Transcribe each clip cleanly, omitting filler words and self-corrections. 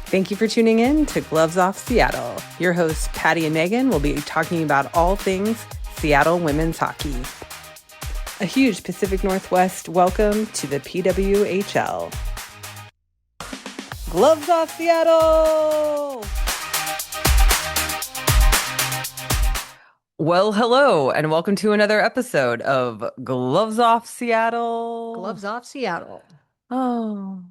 Thank you for tuning in to Gloves Off Seattle. Your hosts, Patti and Meagan, will be talking about all things Seattle women's hockey. A huge Pacific Northwest welcome to the PWHL. Gloves Off Seattle! Well, hello, and welcome to another episode of Gloves Off Seattle. Gloves Off Seattle. Oh.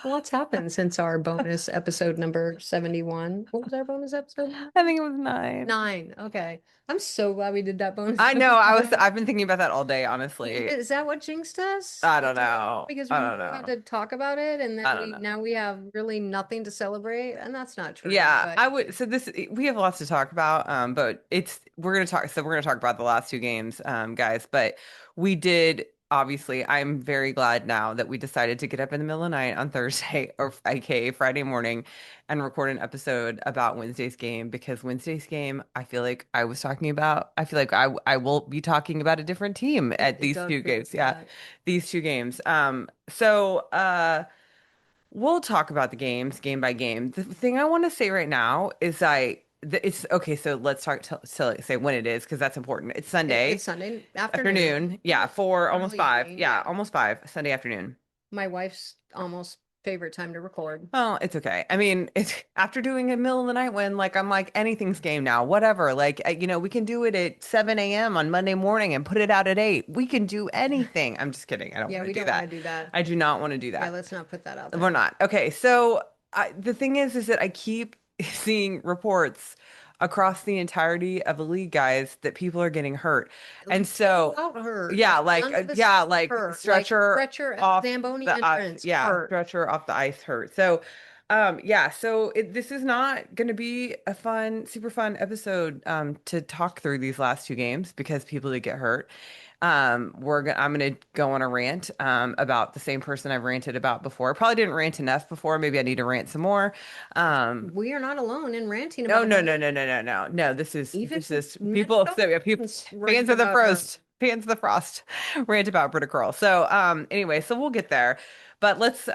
What's happened since our bonus episode number 71? What was our bonus episode? I think it was 9. 9. Okay. I'm so glad we did that bonus I know. episode. I've been thinking about that all day, honestly. Is that what jinxed us? I don't know. Because I we don't know. had to talk about it, and I then don't know. now we have really nothing to celebrate, and that's not true. Yeah, but I would. So we have lots to talk about. But we're gonna talk. So we're gonna talk about the last two games, guys. But we did. Obviously, I'm very glad now that we decided to get up in the middle of the night on Thursday or aka Friday morning and record an episode about Wednesday's game because Wednesday's game, I feel like I was talking about. I feel like I will be talking about a different team at it these does two feel games. Yeah, bad. these two games. So we'll talk about the games game by game. The thing I want to say right now is it's okay. So let's say when it is because that's important. It's Sunday It's Sunday afternoon. afternoon. Yeah, for almost Early 5. evening, Yeah, yeah. almost 5 Sunday afternoon. My wife's almost favorite time to record. Well, it's okay. I mean, it's after doing a middle of the night when I'm like anything's game now, whatever. We can do it at 7 a.m. on Monday morning and put it out at 8. We can do anything. I'm just kidding. I don't Yeah, want to we do don't that. want to do that. I do not want to do Yeah, that. let's not put that out there. We're not. Okay, so the thing is that I keep seeing reports across the entirety of the league, guys, that people are getting hurt. And so, Out her. yeah, None of this hurt. Like stretcher, off Zamboni the ice, entrance yeah, hurt. stretcher off the ice hurt. So, yeah, so this is not going to be a super fun episode to talk through these last two games because people did get hurt. I'm gonna go on a rant about the same person I've ranted about before. Probably didn't rant enough before. Maybe I need to rant some more. We are not alone in ranting No, about no, her. no, no, no, no, no. No, Even this is people. Minnesota So yeah, people rant fans of the about her. frost, fans of the frost, rant about Britta Curl. So anyway, so we'll get there. But let's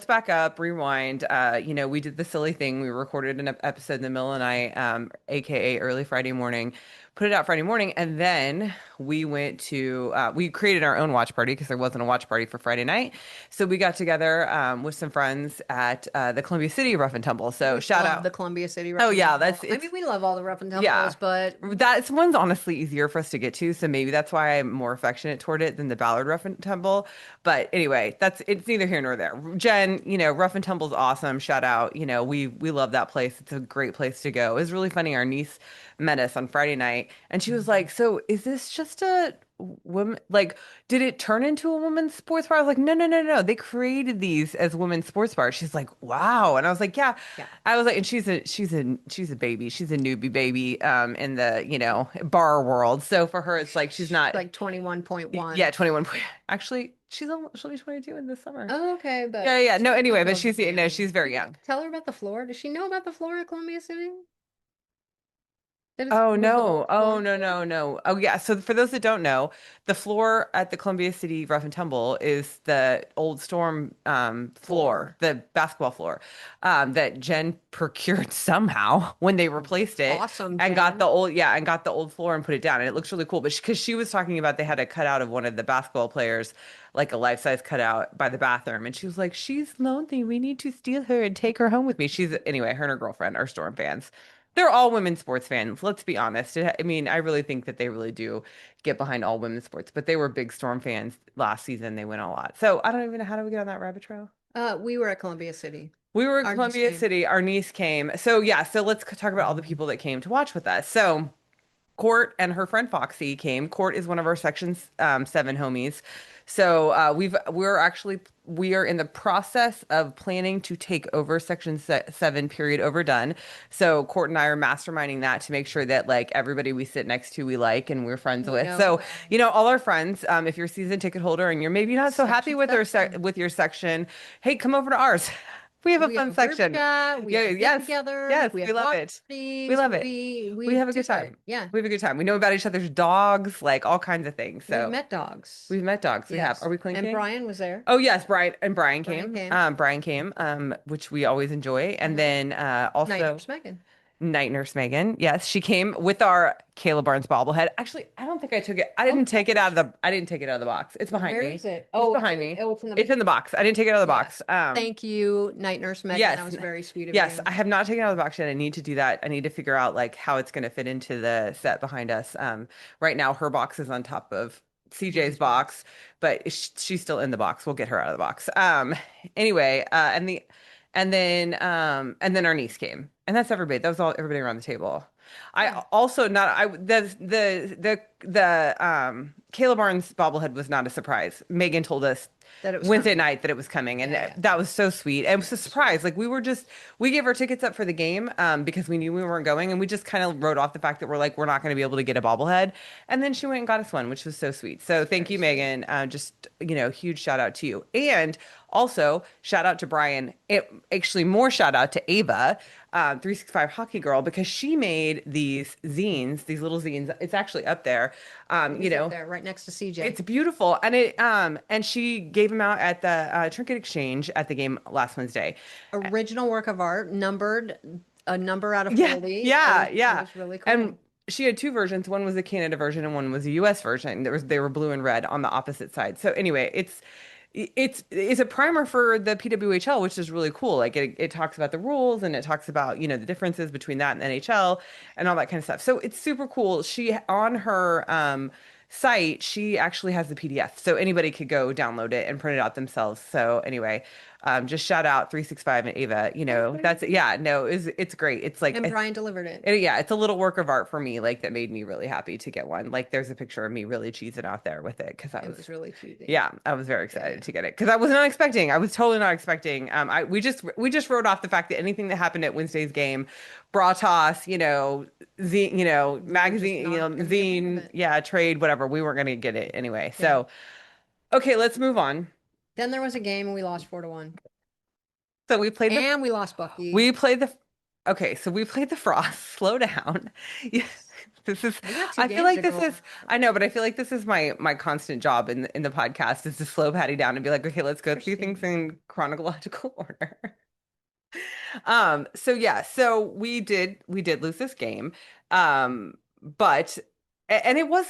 back up, rewind. We did the silly thing. We recorded an episode in the middle of the night, aka early Friday morning, put it out Friday morning, and then we created our own watch party because there wasn't a watch party for Friday night. So we got together with some friends at the Columbia City Rough and Tumble. So We shout love out. the Columbia City Rough Oh and yeah, Tumble. I mean, we love all the rough and tumbles, yeah. but That one's honestly easier for us to get to, so maybe that's why I'm more affectionate toward it than the Ballard Rough and Tumble. But anyway, it's neither here nor there. Jen, Rough and Tumble's awesome. Shout out. We love that place. It's a great place to go. It was really funny. Our niece met us on Friday night, and she was like, "So is this just a women did it turn into a women's sports bar?" I was like, no, no, no, no, they created these as women's sports bars. She's like, wow. And I was like, yeah. yeah. I was like, and she's a baby, she's a newbie baby in the bar world, so for her it's like she's not Like 21.1. yeah, 21 actually she'll be 22 in this summer. Oh, okay, but Yeah, no, anyway, but of she's the no, game. she's very young. Tell her about the floor. Does she know about the floor at Columbia City? Oh Was the no. old Oh floor? no, no, no. Oh yeah. So for those that don't know, the floor at the Columbia City Rough and Tumble is the old Storm floor, the basketball floor that Jen procured somehow when they replaced it Awesome, and Jen. got the old floor and put it down. And it looks really cool. But because she was talking about they had a cutout of one of the basketball players, like a life-size cutout by the bathroom. And she was like, she's lonely. We need to steal her and take her home with me. Anyway, her and her girlfriend are Storm fans. They're all women's sports fans. Let's be honest. I mean, I really think that they really do get behind all women's sports, but they were big Storm fans last season. They went a lot. So I don't even know how do we get on that rabbit trail? We were at Columbia City. We were in Our niece Columbia came. City. Our niece came. So yeah, so let's talk about all the people that came to watch with us. So Court and her friend Foxy came. Court is one of our Section 7 homies. So we are in the process of planning to take over Section 7 period overdone. So Court and I are masterminding that to make sure that everybody we sit next to we like and we're friends with. No. So all our friends, if you're a season ticket holder and you're maybe not so happy Section with 7. with your section, hey, come over to ours. We have a We have fun a group section. chat, we Yeah, have a yes, get-together, yes, we we have love watch it. We parties, love it. We we have a good just time. right. Yeah. We have a good time. We know about each other's dogs, like all kinds of things. We've So met dogs. we've met dogs. We have. Are Yes. we And clinking? Brian was there. Oh yes, Brian Brian came. came. Brian came, which we always enjoy. And Hmm. then Night also Nurse Megan. Night Nurse Megan. Yes, she came with our Kayla Barnes bobblehead. Actually, I don't think I took it. Oh, I didn't take it out of the box. It's behind where me. is it? It's Oh, behind me. it's in the It's in the box. I didn't take it out of the yeah. box. Thank you, Night Nurse Megan. That Yes. was very sweet of Yes, you. I have not taken it out of the box yet. I need to do that. I need to figure out like how it's going to fit into the set behind us. Right now her box is on top of CJ's CJ's box. box, but she's still in the box. We'll get her out of the box. Anyway, and then our niece came. And that's everybody. That was all everybody around the table. I Yeah. also not I the Kayla Barnes bobblehead was not a surprise. Megan told us That it was Wednesday coming. night that it was coming, and Yeah, yeah. that was so sweet. And it was a Very sweet. surprise. Like we gave our tickets up for the game because we knew we weren't going, and we just kind of wrote off the fact that we're not going to be able to get a bobblehead. And then she went and got us one, which was so sweet. So thank Very you, sweet. Megan. Just huge shout out to you, and also shout out to Brian. Actually, more shout out to Ava, 365 Hockey Girl, because she made these zines, these little zines. It's actually up there. It is up there, right next to CJ. It's beautiful, and she gave them out at the Trinket Exchange at the game last Wednesday. Original work of art, numbered, a number out of Yeah, 40. yeah, It yeah. was really And cool. she had two versions. One was a Canada version, and one was a US version. They were blue and red on the opposite side. So anyway, it's a primer for the PWHL, which is really cool. Like it talks about the rules and it talks about the differences between that and NHL and all that kind of stuff. So it's super cool. She on her site, she actually has the PDF, so anybody could go download it and print it out themselves. So anyway, just shout out 365 and Ava. That's yeah, no, it's great. It's like And Brian delivered it. yeah, it's a little work of art for me, like that made me really happy to get one. Like there's a picture of me really cheesing out there with it because It was really cheesy. yeah, I was very Yeah, excited yeah. to get it because I was not expecting. I was totally not expecting. We just wrote off the fact that anything that happened at Wednesday's game, bra toss, zine, We were just magazine, not gonna be a part of zine, it. yeah, trade, whatever. We weren't gonna get it anyway. Yeah. So okay, let's move on. Then there was a game and we lost 4-1. So we played the And we lost Bucky. we played the okay, so we played the Frost. Slow down. Yeah, this is. We got two I feel games like to this go is. I know, but I feel like this is my constant job in the podcast is to slow Patty down and be like, okay, let's go through things Christine. in chronological order. So yeah, so we did lose this game. But and it was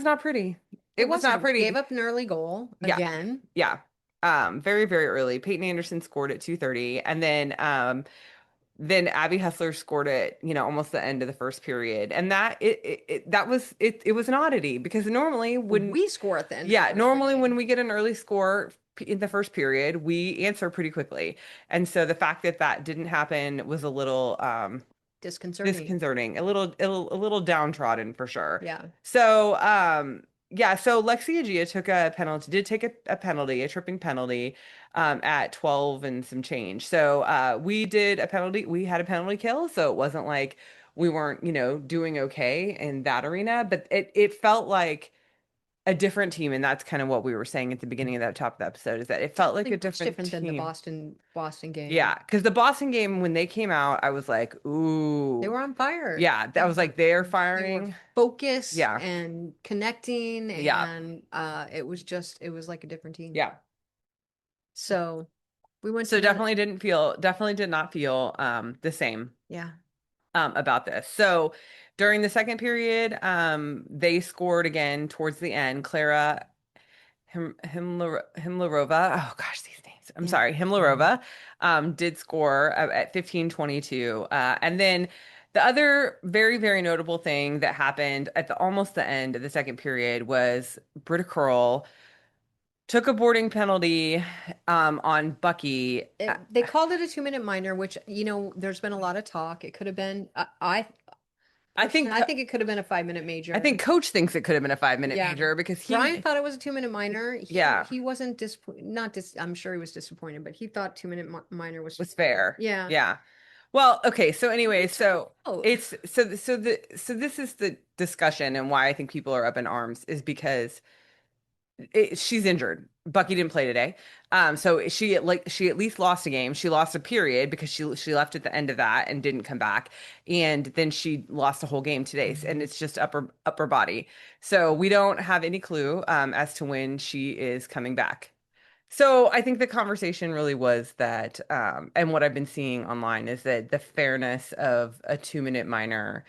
not pretty. It It was not wasn't. We gave pretty. up an early goal Yeah. again. Yeah. Very, very early. Peyton Anderson scored at 2:30, and then Abby Hessler scored at, almost the end of the first period. And that was an oddity because normally We score at the end of the yeah, first normally period. when we get an early score in the first period, we answer pretty quickly. And so the fact that that didn't happen was a little Disconcerting. disconcerting, a little downtrodden for sure. Yeah. So, yeah, so Lexi Agia did take a penalty, a tripping penalty, at 12 and some change. So, we had a penalty kill, so it wasn't like we weren't, doing okay in that arena, but it felt like a different team, and that's kind of what we were saying at the beginning of that top of the episode, is that it felt like a Definitely much different different than the team. Boston game. Yeah, because the Boston game, when they came out, I was like, They ooh. were on fire. Yeah, I was like, they're They were firing. focused Yeah, and connecting, yeah, and it was like a different team. yeah. So we went So to the definitely did not feel the same yeah. about this. So during the second period, they scored again towards the end. Clara Himlarova, oh gosh, these names. I'm Yeah. sorry, Himlarova, did score at 15:22. And then the other very, very notable thing that happened at the almost the end of the second period was Britta Curl took a boarding penalty on Bucky. They called it a 2-minute minor, which there's been a lot of talk. It could have been I think I think it could have been a 5-minute major. I think Coach thinks it could have been a 5-minute Yeah. major because Brian thought it was a 2-minute minor. Yeah. He wasn't not I'm sure he was disappointed, but he thought 2-minute minor was was fair. Yeah. Yeah. Well, okay. So anyway, so Oh, this is the discussion and why I think people are up in arms is because she's injured. Bucky didn't play today. So she at least lost a game. She lost a period because she left at the end of that and didn't come back. And then she lost a whole game today. And it's just upper body. So we don't have any clue as to when she is coming back. So I think the conversation really was that, and what I've been seeing online is that the fairness of a 2 minute minor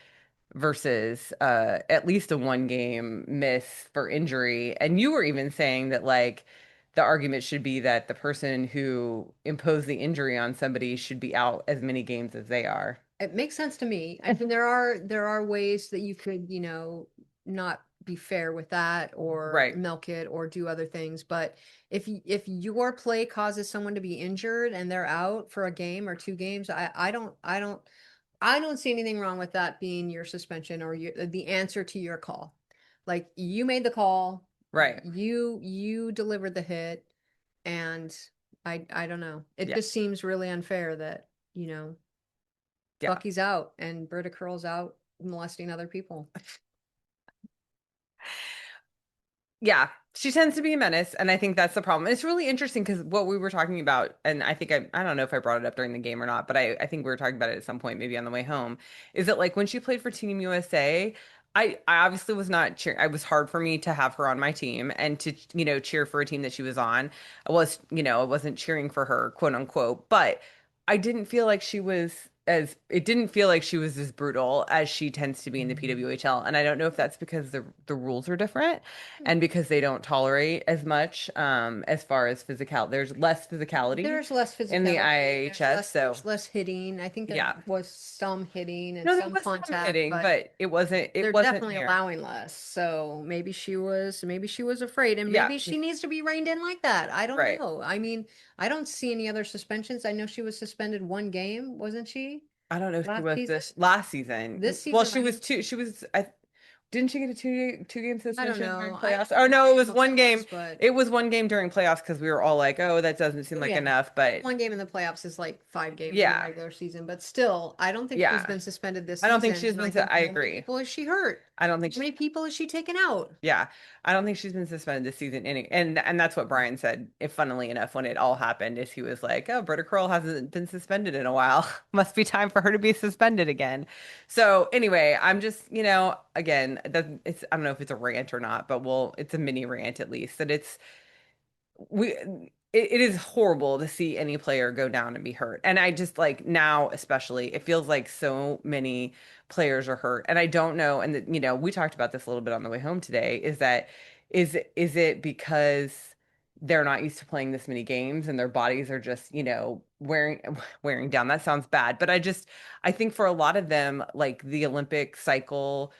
versus at least a 1 game miss for injury. And you were even saying that like the argument should be that the person who imposed the injury on somebody should be out as many games as they are. It makes sense to me. I mean, there are ways that you could, not be fair with that or Right. milk it or do other things. But if your play causes someone to be injured and they're out for a game or 2 games, I don't see anything wrong with that being your suspension or the answer to your call. Like you made the call, Right. you delivered the hit, and I don't know. It Yeah. just seems really unfair that, Yeah. Bucky's out and Britta Curl's out molesting other people. Yeah, she tends to be a menace, and I think that's the problem. It's really interesting because what we were talking about, and I think I don't know if I brought it up during the game or not, but I think we were talking about it at some point, maybe on the way home, is that like when she played for Team USA, I obviously was not cheering. It was hard for me to have her on my team and to, cheer for a team that she was on. I wasn't cheering for her, quote unquote, but I didn't feel like she was it didn't feel like she was as brutal as she tends to be in the PWHL. And I don't know if that's because the rules are different and because they don't tolerate as much as far as physical. There's less physicality There's less in the physicality. IHS. So There's less hitting. I think there yeah. was some hitting and No, there some was some contact, hitting, but but it they're wasn't definitely here. allowing less. So maybe she was afraid, and Yeah, maybe she needs to be reined in like that. I don't right. know. I mean, I don't see any other suspensions. I know she was suspended 1 game, wasn't she? I don't know if she Last was season? this last season. This Well, season, she was two. She was. Didn't she get a two game I don't suspension during know. I playoffs? don't Oh no, it watch was the one game. playoffs, but It was 1 game during playoffs because we were all like, "Oh, that doesn't seem oh like yeah. enough." But 1 game in the playoffs is like 5 games in the yeah, regular season, but still, I don't think she's yeah. been suspended this I don't think season. she's And I been. think I how many agree. people has she hurt? I don't think. How many people has she taken out? Yeah, I don't think she's been suspended this season. And that's what Brian said. If funnily enough, when it all happened, is he was like, "Oh, Britta Curl hasn't been suspended in a while. Must be time for her to be suspended again." So anyway, I'm just, again, it's I don't know if it's a rant or not, but it's a mini rant at least. That it is horrible to see any player go down and be hurt. And I just like now, especially, it feels like so many players are hurt. And I don't know. And we talked about this a little bit on the way home today, is it because they're not used to playing this many games and their bodies are just, wearing wearing down. That sounds bad, but I think for a lot of them, like the Olympic cycle,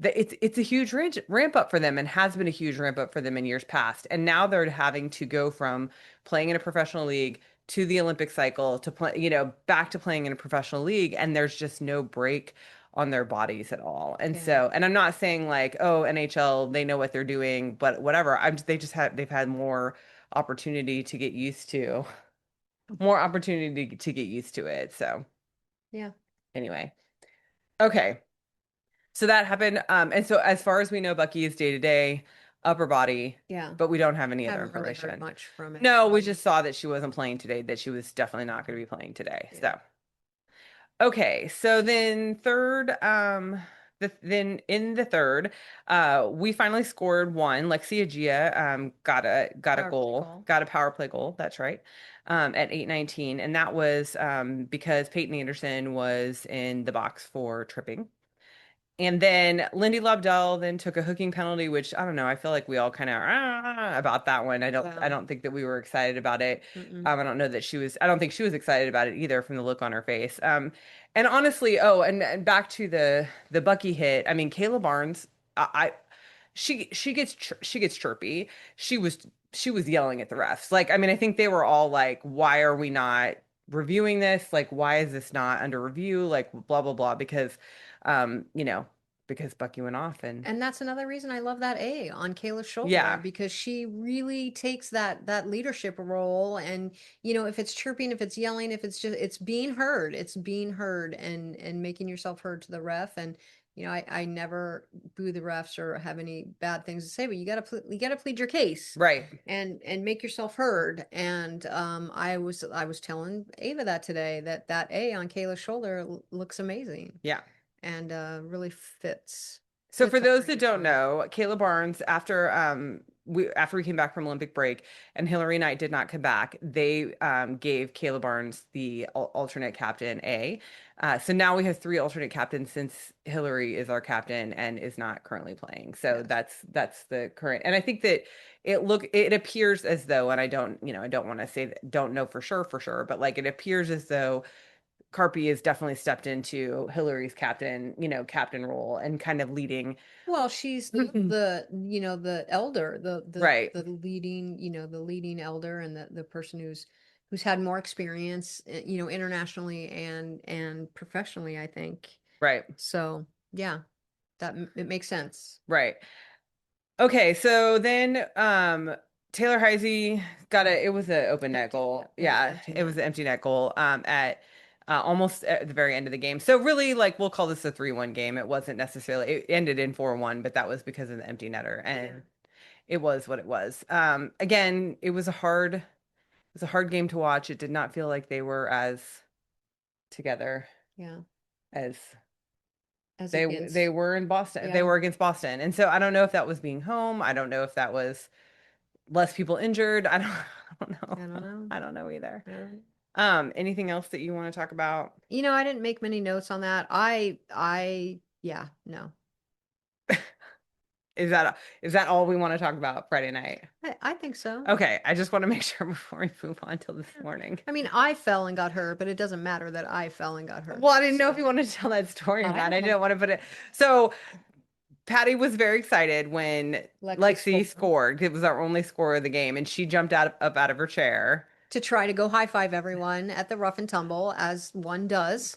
it's a huge ramp up for them and has been a huge ramp up for them in years past. And now they're having to go from playing in a professional league to the Olympic cycle to play, back to playing in a professional league. And there's just no break on their bodies at all. And Yeah. so, and I'm not saying like, oh, NHL, they know what they're doing, but whatever. They've had more opportunity to get used to, more opportunity to get used to it. So Yeah. anyway, okay. So that happened. And so as far as we know, Bucky is day to day, upper body, Yeah. but we don't have any other Haven't really heard information. much from No, we anybody. just saw that she wasn't playing today, that she was definitely not going to be playing today. Yeah. So, okay. So then then in the third, we finally scored one. Lexia Gia, got a Power play goal, goal. got a power play goal. That's right. At 8:19. And that was, because Peyton Anderson was in the box for tripping. And then Lindy Lobdell then took a hooking penalty, which I don't know. I feel like we all kind of about that one. I Wow. don't think that we were excited about it. Mm-mm. I don't know that she was. I don't think she was excited about it either from the look on her face. And honestly, and back to the Bucky hit. I mean, Kayla Barnes. I she gets chirpy. She was she was yelling at the refs. Like, I mean, I think they were all like, "Why are we not reviewing this? Like, why is this not under review? Like, blah blah blah." Because, um, you know, because Bucky went off and And that's another reason I love that A on Kayla's shoulder, yeah, because she really takes that leadership role. And if it's chirping, if it's yelling, if it's just it's being heard, and making yourself heard to the ref. And I never boo the refs or have any bad things to say, but you gotta plead your case Right. and make yourself heard. And I was telling Ava that today, that A on Kayla's shoulder looks amazing Yeah. and really So for fits those that underneath don't on her. know, Kayla Barnes, after we came back from Olympic break and Hillary Knight did not come back, they gave Kayla Barnes the alternate captain A. So now we have three alternate captains since Hillary is our captain and is not currently playing. So Yes. that's the current. And I think that it appears as though, and I don't want to say that, don't know for sure, but like it appears as though Carpi has definitely stepped into Hillary's captain role and kind of leading. Well, she's the elder, Right, the leading elder and the person who's had more experience, internationally and professionally, I think. right, So, yeah, it makes sense. right. Okay, so then Taylor Heisey got it was an open net Empty. goal. It was Yeah, empty it was net. an empty net goal at almost at the very end of the game. So really like we'll call this a 3-1 game. It wasn't necessarily it ended in 4-1, but that was because of the empty netter and it was what it was. Again, it was a hard game to watch. It did not feel like they were as together Yeah. as As they against, were in Boston. They yeah, were against Boston. And so I don't know if that was being home. I don't know if that was less people injured. I don't know. I don't know. I don't know either. I don't- Anything else that you want to talk about? I didn't make many notes on that. Yeah, no. Is that all we want to talk about Friday night? I think so. Okay, I just want to make sure before we move on till this morning. I mean, I fell and got hurt, but it doesn't matter that I fell and got hurt. Well, I didn't know if So, you wanted to tell that story or I not. I don't. didn't want to put it. So Patty was very excited when Lexi Lexi scored scored. It was our only score of the game, and she jumped up out of her chair. to try to go high five everyone at the rough and tumble, as one does,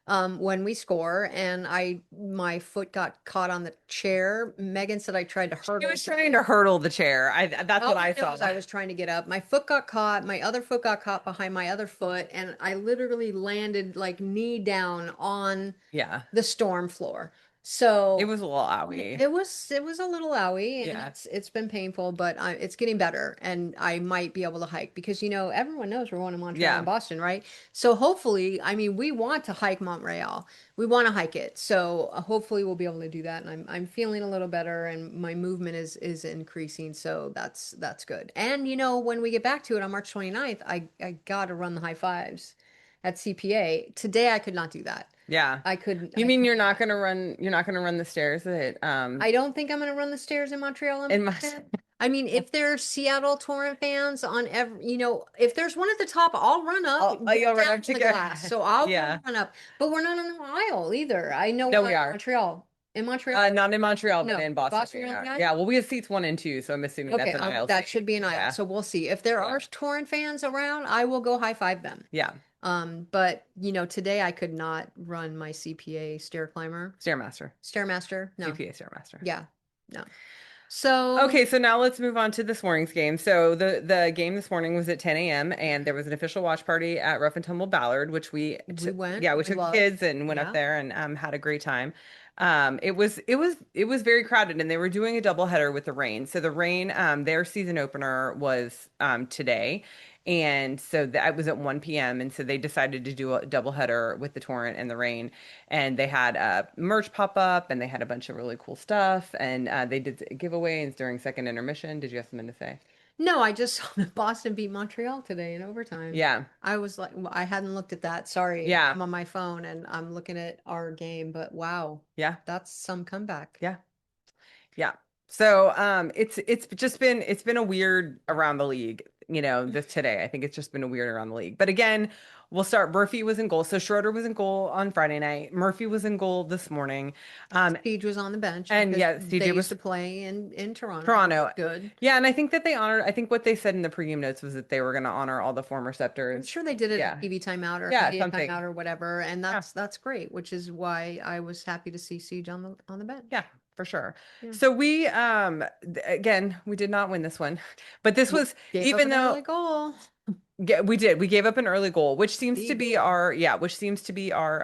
when we score. And my foot got caught on the chair. Megan said I tried to She hurdle. was trying to hurdle the chair. That's All what I I know saw. is I was trying to get up. My foot got caught. My other foot got caught behind my other foot, and I literally landed like knee down on Yeah, the storm floor. it So was a little owie. it was a little owie, and Yeah, it's been painful, but it's getting better, and I might be able to hike because everyone knows we're going to Montreal and yeah, Boston, right? So hopefully, I mean, we want to hike Montreal. We want to hike it. So hopefully we'll be able to do that, and I'm feeling a little better, and my movement is increasing, so that's good. And when we get back to it on March 29th, I got to run the high fives at CPA. Today I could not do that. yeah. I couldn't. You I mean could you're not not. gonna run? You're not gonna run the stairs at I don't think I'm going to run the stairs in Montreal and in my. Boston. I mean, if there's Seattle Torrent fans on if there's one at the top, I'll run up, Oh, get you'll run down up to to the go. glass. So I'll be able Yeah. to run up, but we're not on the aisle either. I know No, we are. Montreal. In Montreal? Not in Montreal, but No. in Boston. Boston, We we're on the are. aisle? Yeah. Well, we have seats 1 and 2, so I'm assuming that's Okay, an aisle that seat. should be an aisle. Yeah. So we'll see. If there Yeah. are Torrent fans around, I will go high five them. Yeah. But today I could not run my CPA stair climber, Stairmaster. Stairmaster. No. CPA Stairmaster. Yeah. No. So Okay, so now let's move on to this morning's game. So the game this morning was at 10 a.m. and there was an official watch party at Rough and Tumble Ballard, which we went, yeah, we we took the loved. kids and went up Yeah. there and had a great time. It was very crowded and they were doing a double header with the rain. So the rain, their season opener was today. And so that was at 1 p.m. And so they decided to do a double header with the torrent and the rain. And they had merch pop up and they had a bunch of really cool stuff. And they did giveaways during second intermission. Did you have something to say? No, I just saw that Boston beat Montreal today in overtime. Yeah. I was like, I hadn't looked at that. Sorry. Yeah. I'm on my phone and I'm looking at our game, but wow, Yeah. that's some comeback. Yeah. Yeah. So it's been a weird around the league, this today. I think it's just been a weird around the league. But again, we'll start. Murphy was in goal. So Schroeder was in goal on Friday night. Murphy was in goal this morning. Siege was on the bench And because yeah, they CJ used was to play in Toronto. He Toronto. looked good. Yeah, and I think that I think what they said in the pregame notes was that they were going to honor all the former I'm Scepters. sure they did it at Yeah. TV timeout or Yeah, media something. timeout or whatever, and Yeah. that's great, which is why I was happy to see Siege on the bench. Yeah, for sure. Yeah. So again, we did not win this one. But this was Gave up even an though early goal. We did. We gave up an early goal, which seems to Big be goal. our, yeah, which seems to be our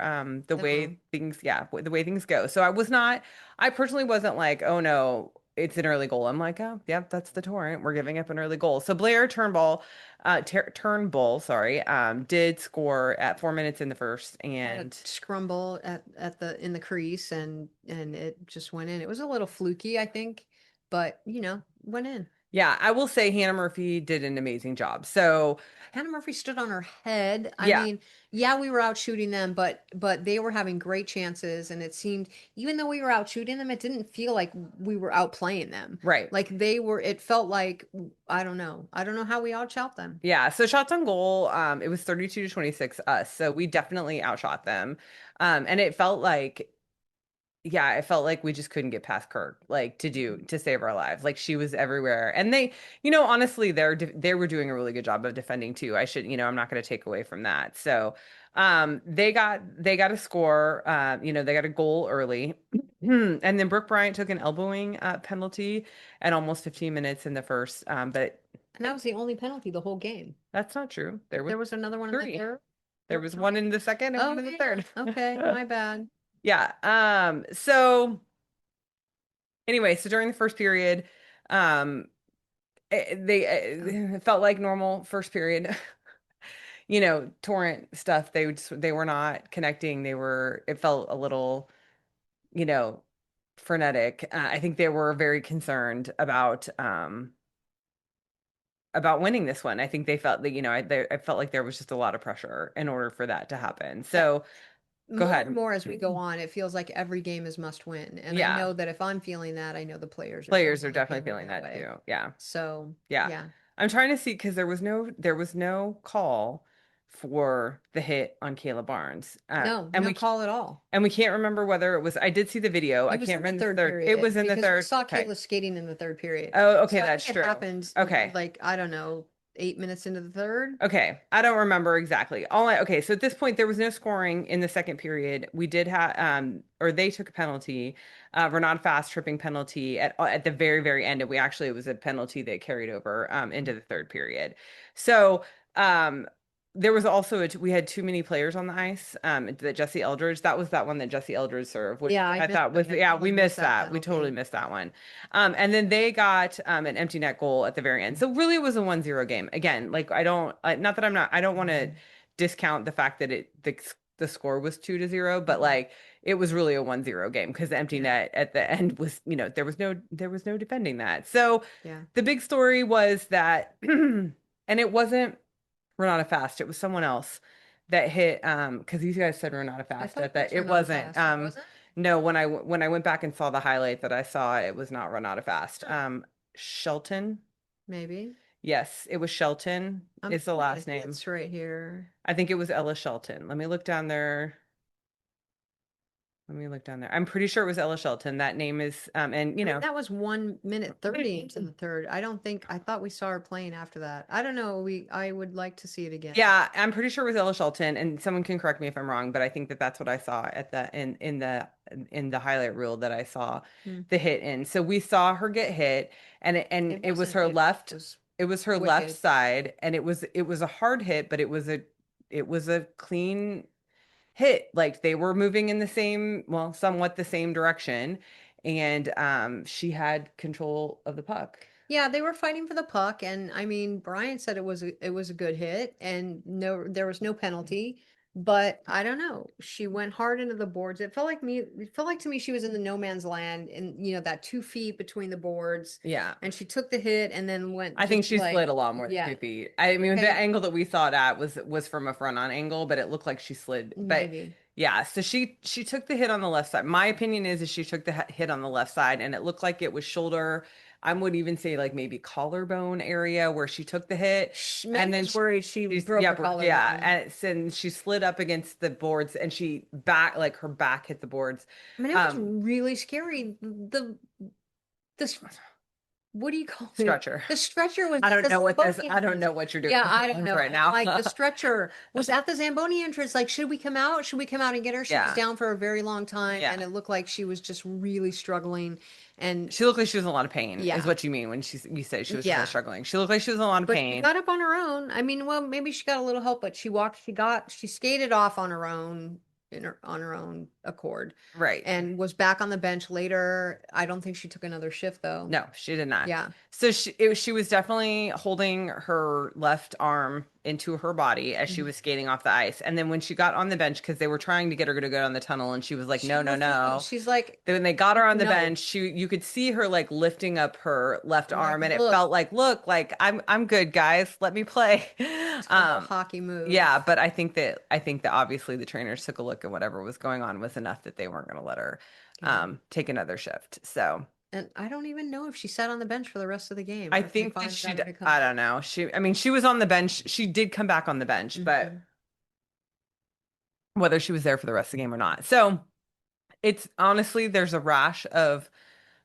the way MO. things, yeah, the way things go. So I personally wasn't like, oh no, it's an early goal. I'm like, oh, yeah, that's the torrent. We're giving up an early goal. So Blair Turnbull, sorry, did score at 4 minutes in the first, Had a and scrumble at the in the crease and it just went in. It was a little fluky, I think, but went in. yeah, I will say Hannah Murphy did an amazing job. So Hannah Murphy stood on her head. I yeah, mean, yeah, we were out shooting them, but they were having great chances, and it seemed even though we were out shooting them, it didn't feel like we were outplaying them. right. Like they were. It felt like I don't know. I don't know how we outshot them. Yeah, so shots on goal, it was 32 to 26 us. So we definitely outshot them. And it felt like, yeah, it felt like we just couldn't get past Kirk, like to save our lives. Like she was everywhere. And honestly, they were doing a really good job of defending too. I'm not going to take away from that. So, they got a score, they got a goal early. And then Brooke Bryant took an elbowing penalty at almost 15 minutes in the first. But And that was the only penalty the whole game. that's not true. There were There was another one in the three. third. There There was was one three. in the second and one Oh in the yeah. third. Okay, my bad. Yeah. So anyway, so during the first period, um, Oh. it felt like normal first period. Torrent stuff. They were not connecting. It felt a little, you know, frenetic. I think they were very concerned about winning this one. I think they felt that, I felt like there was just a lot of pressure in order for that to happen. So go More and ahead. more as we go on, it feels like every game is must win. And I Yeah. know that if I'm feeling that, I know the players are Players are definitely definitely feeling feeling that that way. too. Yeah. So, Yeah. yeah. I'm trying to see because there was no call for the hit on Kayla Barnes. No, And no call at all. we can't remember whether it was, I did see the video. I It was can't in the remember the third third. It period was in the because we third. saw Okay. Kayla skating in the third period. Oh, okay, So I that's think it true. happened Okay. like, I don't know, 8 minutes into the third. Okay, I don't remember exactly. Okay, so at this point there was no scoring in the second period. We did have or they took a penalty, Renata Fast tripping penalty at the very very end, and it was a penalty that carried over into the third period. So there was also we had too many players on the ice. That Jesse Eldridge, that was that one that Jesse Eldridge served, which Yeah, I I missed thought that. was, I yeah, we totally missed missed that that. We totally penalty. missed that one. And then they got an empty net goal at the very end. So really it was a 1-0 game. Again, like not that I don't want to discount the fact that the score was 2-0, but Mhm. like it was really a 1-0 game because the empty Yeah, net at the end was, there was no defending that. So yeah. the big story was that and it wasn't Renata Fast, it was someone else that hit because these guys said Renata I Fast thought at it was that. It Renata wasn't. Fast. It wasn't? No, when I went back and saw the highlight that I saw, it was not Renata Fast. Huh. Shelton. Maybe. Yes, it was Shelton I'm is the looking at last name. hits right here. I think it was Ella Shelton. Let me look down there. Let me look down there. I'm pretty sure it was Ella Shelton. That name is and I mean, that was 1 minute 30 into the third. I thought we saw her playing after that. I don't know. I would like to see it again. yeah, I'm pretty sure it was Ella Shelton, and someone can correct me if I'm wrong, but I think that that's what I saw at the in the highlight reel that I saw Hmm. the hit in. So we saw her get hit, and It it was wasn't her hit. left. It was It was her left wicked. side, and it was a hard hit, but it was a clean hit. Like they were moving in the same, well, somewhat the same direction, and she had control of the puck. Yeah, they were fighting for the puck, and I mean, Brian said it was a good hit, and no, there was no penalty. But I don't know. She went hard into the boards. It felt like to me she was in the no man's land, and that 2 feet between the boards, Yeah. and she took the hit and then went I think just she slid like, a lot more than yeah, 2 feet. I mean, the okay, angle that we saw it at was from a front on angle, but it looked like she slid. But maybe. yeah, so she took the hit on the left side. My opinion is she took the hit on the left side, and it looked like it was shoulder. I would even say like maybe collarbone area where she took the hit, and Meg then was worried she she's broke yeah her yeah, collarbone. and she slid up against the boards, and she back like her back hit the boards. I mean, it was Um, really scary. The what do you call it? Stretcher. The stretcher was I at don't the know what this, Zamboni I don't entrance. know what you're doing Yeah, with I your don't arms know. right And now. like the stretcher was at the Zamboni entrance. Like, should we come out? Should we come out and get her? She was Yeah. down for a very long time, Yeah. and it looked like she was just really struggling. And She looked like she was in a lot of pain, is yeah, what you mean when you say she was really yeah. struggling. She looked like she was in a lot of But she pain. got up on her own. I mean, well, maybe she got a little help, but she skated off on her own on her own accord Right. and was back on the bench later. I don't think she took another shift though. No, she did not. Yeah. So she was definitely holding her left arm into her body as she Mhm. was skating off the ice. And then when she got on the bench, because they were trying to get her to go down the tunnel, and she was like, She no, no, refused. no. She's like, Then when they got her on the no. bench, you could see her like lifting up her left I'm like, arm, and it look, felt like, look, like I'm good, guys. Let me play. total Um, hockey move. yeah, but I think that obviously the trainers took a look at whatever was going on was enough that they weren't going to let her Yeah. take another shift. So And I don't even know if she sat on the bench for the rest of the game I or if they think that finally got her to come I out. don't know. I mean, she was on the bench. She did come back on the bench, but Mhm. whether she was there for the rest of the game or not. So it's honestly, there's a rash of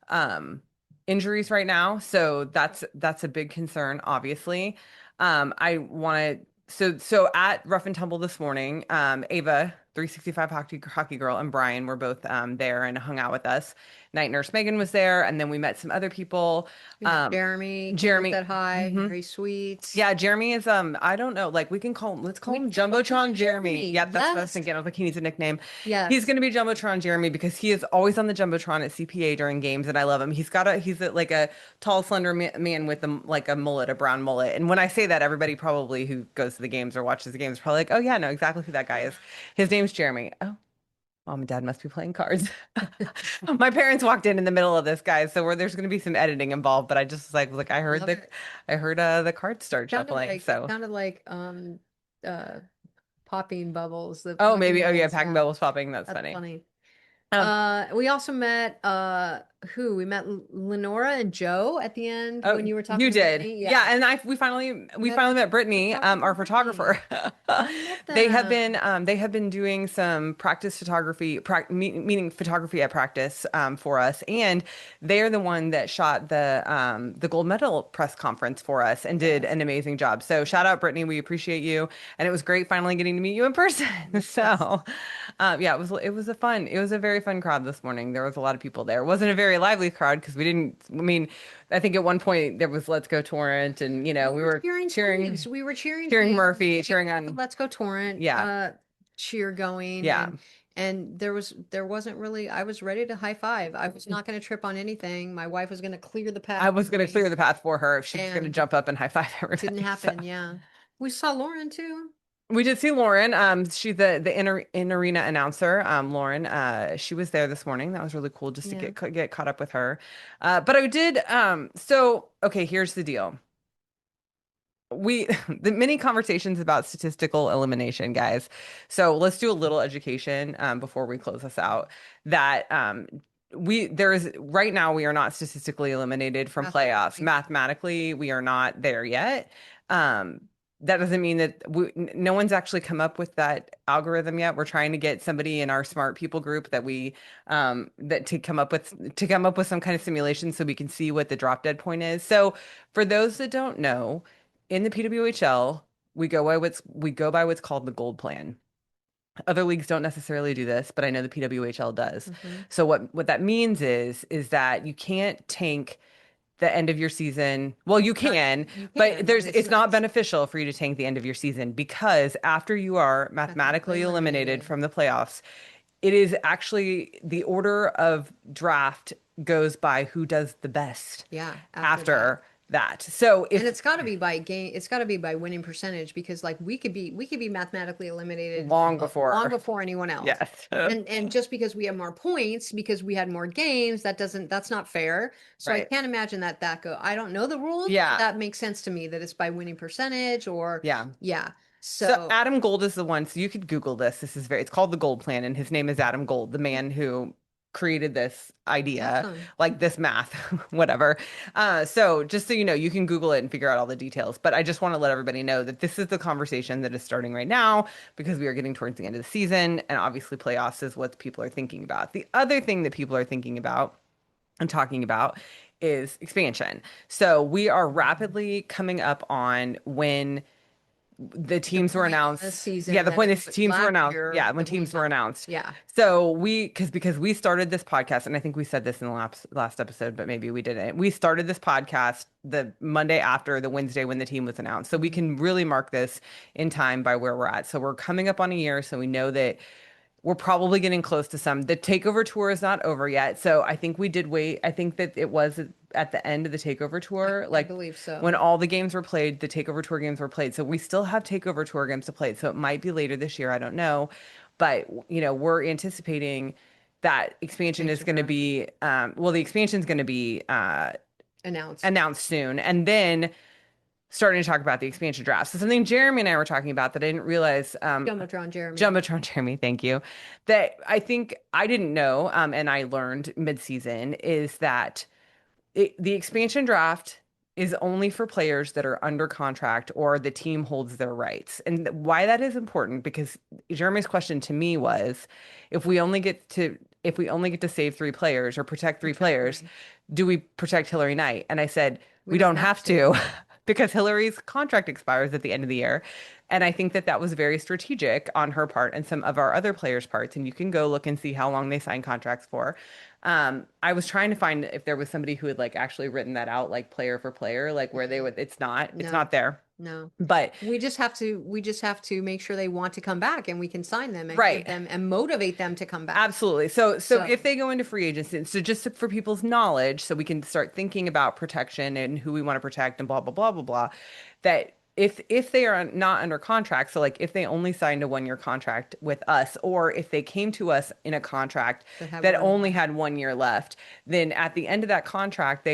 um injuries right now, so that's a big concern, obviously. I want to so at Rough and Tumble this morning, Ava 365 hockey girl and Brian were both there and hung out with us. Night nurse Megan was there, and then we met some other people. We had um Jeremy came and Jeremy. said hi, Mhm. very sweet. Yeah, Jeremy is I don't know, like we can call him, let's call We him can call him Jumbotron Jeremy. Jeremy. Yep, that's what I was Yes. thinking. I was like, he needs a nickname. He's Yes. gonna be Jumbotron Jeremy because he is always on the Jumbotron at CPA during games, and I love him. Like a tall, slender man with like a mullet, a brown mullet. And when I say that, everybody probably who goes to the games or watches the games is probably like, oh yeah, no, exactly who that guy is. His name's Jeremy. Oh, mom and dad must be playing cards. My parents walked in the middle of this, guys, so there's going to be some editing involved. But I just was like, look, Love it. I heard the cards start shuffling. It So, sounded like uh popping bubbles, the oh, popping maybe, oh yeah, bubbles packing sound. bubbles popping. That's That's funny. funny. Um, We also met who? We met Lenora and Joe at the end oh, when you were you talking to did, Brittany. yeah. Yeah. And we Met finally met Brittany, photographer our photographer. Brittany. I met them. They have been doing some practice photography, meaning photography at practice for us, and they are the one that shot the gold medal press conference for us and did Yes. an amazing job. So shout out Brittany, we appreciate you, and it was great finally getting to meet you in person. Yes. So, yeah, it was a very fun crowd this morning. There was a lot of people there. It wasn't a very lively crowd because we didn't. I mean, I think at one point there was "Let's Go Torrent," and We we were were cheering teams. We were cheering cheering teams. Murphy, We cheering had the on. Let's Go Torrent Yeah, cheer going, yeah. and there wasn't really. I was ready to high five. I was not going to trip on anything. My wife was going to clear the I path was for gonna clear me, the path for her if she was gonna and jump up and high five didn't everybody. So happen. Yeah, we saw Lauren too. we did see Lauren. She's the in arena announcer. Lauren. She was there this morning. That was really cool just to Yeah. get caught up with her. But I did. So okay, here's the deal. We the many conversations about statistical elimination, guys. So let's do a little education before we close this out. That we there is right now we are not statistically eliminated from playoffs. Absolutely. Mathematically, we are not there yet. Um, that doesn't mean that no one's actually come up with that algorithm yet. We're trying to get somebody in our smart people group that we that to come up with some kind of simulation so we can see what the drop dead point is. So for those that don't know, in the PWHL, we go by what's called the gold plan. Other leagues don't necessarily do this, but I know the PWHL does. Hmm. So what that means is that you can't tank the end of your season. Well, you Not can, you but can, but it's it's not beneficial for you to tank the end of your season because after you are mathematically mathematically eliminated eliminated. from the playoffs, it is actually the order of draft goes by who does the best Yeah, after that. after that. So And if it's got to be by game. It's got to be by winning percentage because like we could be mathematically eliminated long long before. before anyone else. Yes. And just because we have more points because we had more games, that's not fair. So I Right. can't imagine that go. I don't know the rules, but Yeah. that makes sense to me that it's by winning percentage or Yeah. yeah. So So Adam Gold is the one. So you could Google this. It's called the Gold Plan, and his name is Adam Gold, the man who created this idea, awesome. like this math, whatever. So just so you know, you can Google it and figure out all the details. But I just want to let everybody know that this is the conversation that is starting right now because we are getting towards the end of the season, and obviously playoffs is what people are thinking about. The other thing that people are thinking about and talking about is expansion. So we are Mhm. rapidly coming up on when the The teams were point in the announced. Yeah, season the that point it is teams were last announced. year Yeah, when that we teams were know. announced. Yeah. So because we started this podcast, and I think we said this in the last episode, but maybe we didn't. We started this podcast the Monday after the Wednesday when the team was announced. So we Mhm. can really mark this in time by where we're at. So we're coming up on a year, so we know that we're probably getting close to some. The takeover tour is not over yet. So I think we did wait. I think that it was at the end of the takeover tour, I like believe when so. all the games were played, the takeover tour games were played. So we still have takeover tour games to play. So it might be later this year. I don't know. But, we're anticipating that expansion is Expansion going to draft be, well, the expansion is going to be announced. announced soon. And then starting to talk about the expansion draft. So something Jeremy and I were talking about that I didn't realize, Jumbotron Jeremy. Jumbotron Jeremy, thank you, that I think I didn't know, and I learned mid-season is that the expansion draft is only for players that are under contract or the team holds their rights. And why that is important, because Jeremy's question to me was, if we only get to if we only get to save three players or protect three Protect players, three. do we protect Hillary Knight? And I said, We we don't don't have have to. to because Hillary's contract expires at the end of the year. And I think that that was very strategic on her part and some of our other players' parts. And you can go look and see how long they sign contracts for. I was trying to find if there was somebody who had like actually written that out, like player for player, like where they Mm-mm. would, it's No, not there. no. But We just have to make sure they want to come back and we can sign them and give right. them and motivate them to come back. Absolutely. So So, if they go into free agency, so just for people's knowledge, so we can start thinking about protection and who we want to protect and blah blah blah blah blah, that if they are not under contract, so like if they only signed a 1 year contract with us, or if they came to us in a contract that have that one only more had 1 year left, then at the end of that contract, free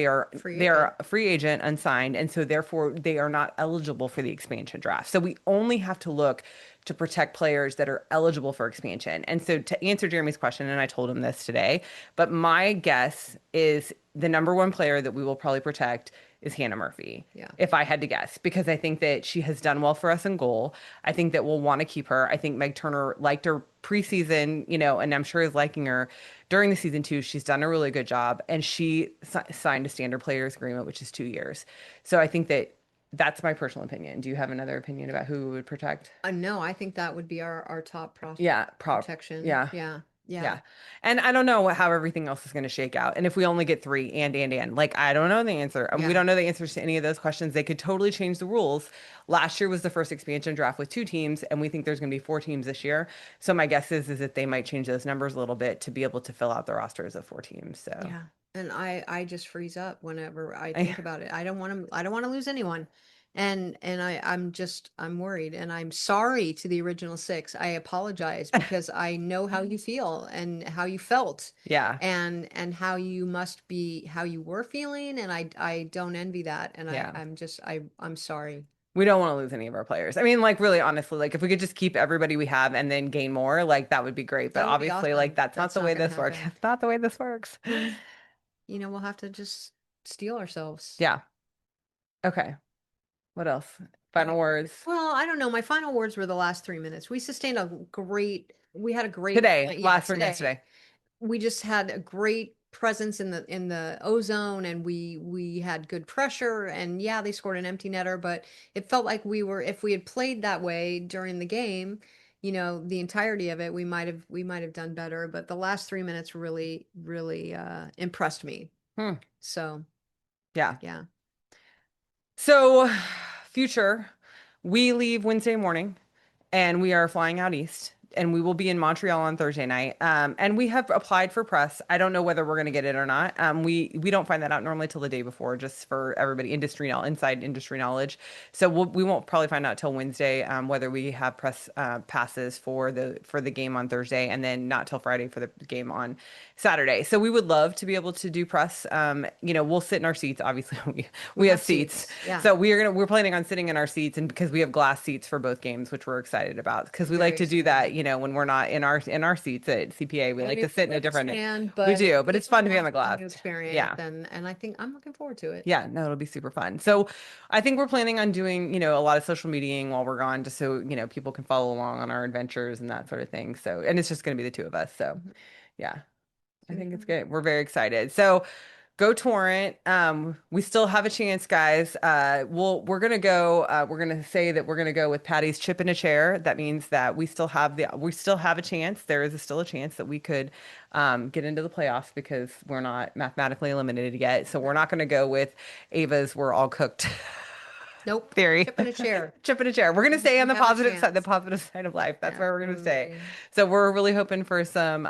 they agent. are a free agent, unsigned, and so therefore they are not eligible for the expansion draft. So we only have to look to protect players that are eligible for expansion. And so to answer Jeremy's question, and I told him this today, but my guess is the number one player that we will probably protect is Hannah Murphy. Yeah. If I had to guess, because I think that she has done well for us in goal. I think that we'll want to keep her. I think Meg Turner liked her preseason, and I'm sure is liking her during the season too. She's done a really good job, and she signed a standard players agreement, which is 2 years. So I think that that's my personal opinion. Do you have another opinion about who we would protect? No, I think that would be our top Yeah, protection. yeah, Yeah. Yeah. yeah. And I don't know how everything else is going to shake out. And if we only get three and, like, I don't know the answer. And we Yeah. don't know the answers to any of those questions. They could totally change the rules. Last year was the first expansion draft with two teams, and we think there's going to be four teams this year. So my guess is that they might change those numbers a little bit to be able to fill out the rosters of four teams. So Yeah. And I just freeze up whenever I think about it. I don't want to lose anyone. And I'm worried and I'm sorry to the original six. I apologize because I know how you feel and how you felt yeah, and how you were feeling and I don't envy that and yeah. I'm sorry. We don't want to lose any of our players. I mean, like, really, honestly, like, if we could just keep everybody we have and then gain more, like, that would be great. But That would be obviously, like, awesome. that's not That's the not way going to this works. happen. It's not the way this works. Then, we'll have to just steel ourselves. Yeah. Okay. What else? Final words. Well, I don't know. My final words were the last 3 minutes. We had a great, Today, yeah, last 3 minutes today. today. We just had a great presence in the ozone and we had good pressure and yeah, they scored an empty netter, but it felt like if we had played that way during the game, the entirety of it, we might have done better, but the last 3 minutes really, really impressed me. Hmm. So, Yeah. yeah. So, future, we leave Wednesday morning and we are flying out east. And we will be in Montreal on Thursday night. And we have applied for press. I don't know whether we're going to get it or not. We don't find that out normally till the day before, just for everybody inside industry knowledge. So we won't probably find out till Wednesday whether we have press passes for the game on Thursday, and then not till Friday for the game on Saturday. So we would love to be able to do press. We'll sit in our seats. Obviously, we We have have seats. seats. Yeah. So we're planning on sitting in our seats, and because we have glass seats for both games, which we're excited about, because we like Very to do that. excited. When we're not in our seats at CPA, we I like mean, to sit we in a different. understand, We but do, but it's fun to be on the it's a glass. new experience, Yeah. and I think I'm looking forward to it. Yeah, no, it'll be super fun. So I think we're planning on doing, a lot of social mediaing while we're gone, just so, people can follow along on our adventures and that sort of thing. And it's just going to be the two of us. So Mhm. yeah, I Should be think it's fun. good. We're very excited. So Go Torrent. We still have a chance, guys. We're gonna say that we're gonna go with Patty's chip in a chair. That means that we still have a chance. There is still a chance that we could get into the playoffs because we're not mathematically eliminated yet. So we're not gonna go with Ava's "we're all cooked" Nope. theory. Chip in a chair. Chip in a chair. We're gonna stay on We have a the chance. positive side of life. That's Yeah, where we're we're gonna stay. really. So we're really hoping for some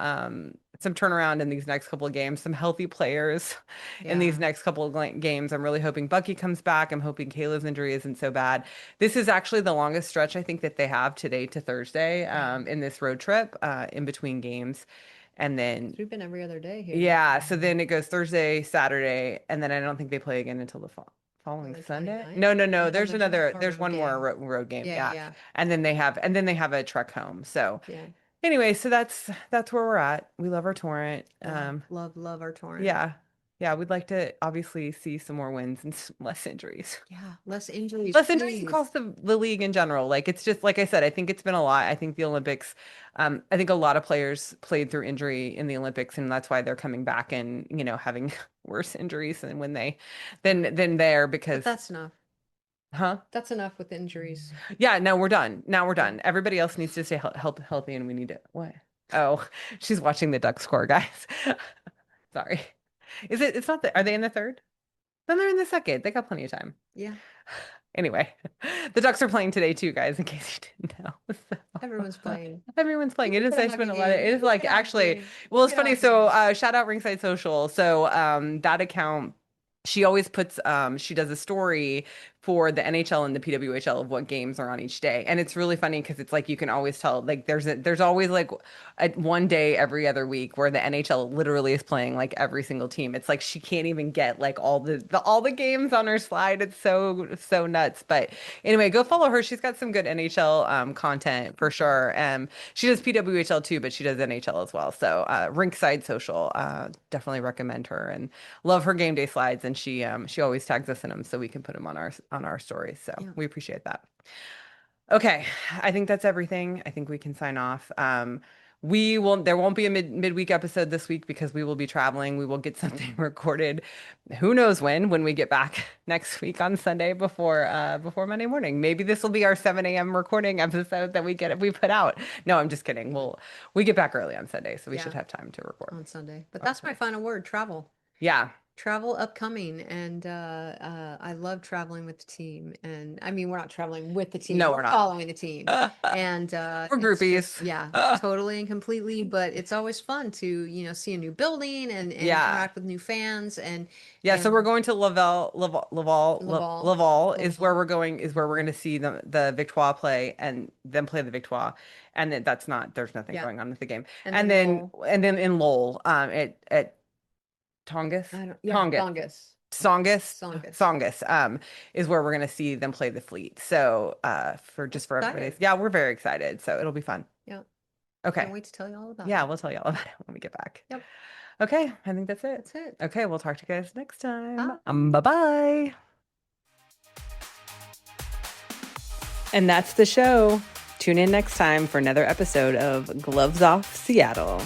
turnaround in these next couple of games, some healthy players in these Yeah. next couple of games. I'm really hoping Bucky comes back. I'm hoping Kayla's injury isn't so bad. This is actually the longest stretch I think that they have today to Thursday Yeah. in this road trip in between games. And 'Cause then we've been every other day here. yeah, so then it goes Thursday, Saturday, and then I don't think they play again until the For following the Sunday. 29th. No, no, no. No, There's there's one more there's road one more game. road game. Yeah, Yeah. yeah, And then they have a trek home. So yeah. anyway, so that's where we're at. We love our torrent. Love, love, love our torrent. Yeah. Yeah, we'd like to obviously see some more wins and less injuries. Yeah, less injuries, Less injuries please. across the league in general. Like it's just like I said, I think it's been a lot. I think the Olympics, I think a lot of players played through injury in the Olympics, and that's why they're coming back and, having worse injuries than when they than there But because that's enough. huh? That's enough with injuries. Yeah, no, we're done. Now we're Yeah. done. Everybody else needs to stay healthy and we need to what? Oh, she's watching the Ducks score, guys. Sorry. It's not the, are they in the third? Then they're in the second. They got plenty of time. Yeah. Anyway, the Ducks are playing today too, guys, in case you didn't know. Everyone's playing. Everyone's playing. It is Look at a nice when hockey a lot of game. it is Look like at a hockey actually game. well, Look it's at a funny. hockey So game. shout out Ringside Social. So that account she always puts she does a story for the NHL and the PWHL of what games are on each day. And it's really funny because it's like you can always tell like there's always like one day every other week where the NHL literally is playing like every single team. It's like she can't even get like all the games on her slide. It's so nuts. But anyway, go follow her. She's got some good NHL content for sure. She does PWHL too, but she does NHL as well. So Rinkside Social, definitely recommend her and love her game day slides. And she always tags us in them so we can put them on our stories. So Yeah. we appreciate that. Okay, I think that's everything. I think we can sign off. There won't be a midweek episode this week because we will be traveling. We will get something recorded. Who knows when we get back next week on Sunday before Monday morning. Maybe this will be our 7 a.m. recording episode that we put out. No, I'm just kidding. We get back early on Sunday, so we should Yeah. have time to record. On Sunday. But that's my final word, travel. Yeah. Travel upcoming, and I love traveling with the team. And I mean, we're not traveling with the team; No, we're we're not. following the team, and We're it's groupies. just yeah, totally and completely. But it's always fun to see a new building and Yeah. interact with new fans Yeah, so we're and going to Laval, Laval Laval. is where we're going to see the Victoire play and then play the Victoire. And then there's nothing Yeah, going on with the game. and then Lowell. And then in Lowell, at Tongass, I don't, yeah, Tongass, Longus, Songus, Songus. Songus, is where we're going to see them play the Fleet. So, for everybody's, Excited. yeah, we're very excited. So it'll be fun. Yeah, Okay. can't wait to tell you all about Yeah, it. we'll tell you all about it when we get back. Yep, Okay, I think that's it. that's it. Okay, we'll talk to you guys next time. Bye. Bye-bye. And that's the show. Tune in next time for another episode of Gloves Off Seattle.